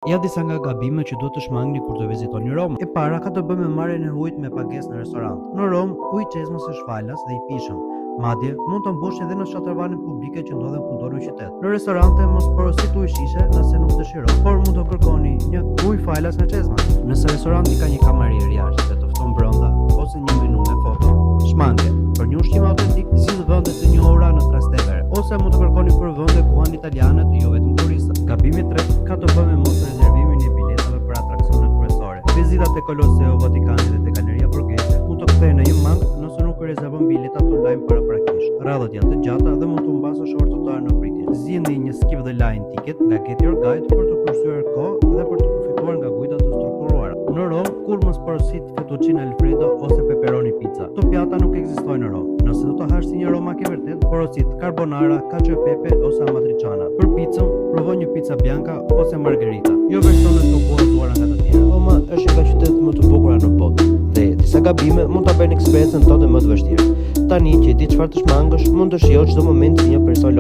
Ja disa nga gabimet që duhet të shmangni kur të vizitoni Romën. E para ka të bëjë me marrjen e ujit me pagesë në restorant. Në Romë, uji i çezmës është falas dhe i pishëm. Madje mund të mbush edhe në shatërvanet publike që ndodhen kudo në qytet. Në restorante mos porosit ujë shishe nëse nuk dëshironi, por mund të kërkoni një ujë falas në çezmë. Nëse restoranti ka një kamarier jashtë dhe të fton brenda ose një menu me foto, shmangje. Për një ushqim autentik, sill vende të njohura në Trastevere, ose mund të kërkoni për vende ku janë italiane të jo vetëm turistët. Gabimi i tretë ka të bëjë me mos rezervimin e biletave për atraksionet kryesore. Vizitat te Koloseu, Vatikani dhe te Galeria Borghese mund të kthehen në një mangë nëse nuk rezervon biletat online paraprakisht. Radhët janë të gjata dhe mund të humbasë shortotare në pritje. Zgjidhni një skip the line ticket nga Get Your Guide për të kursyer kohë dhe për të përfituar nga guida të strukturuara. Në Romë, kur mos porosit fettuccine Alfredo ose pepperoni pizza. Këto pjata nuk ekzistojnë në Romë. Nëse do të hash si një romak e vërtet, porosit carbonara, cacio e pepe ose amatriciana. Për picën, provoj një pizza bianca ose margherita, jo versione të kuazuara nga të tjera. Roma është nga qytetet më të bukura në botë dhe disa gabime mund ta bëjnë eksperiencën tonë më të vështirë. Tani që e di çfarë të shmangësh, mund të shijosh çdo moment si një person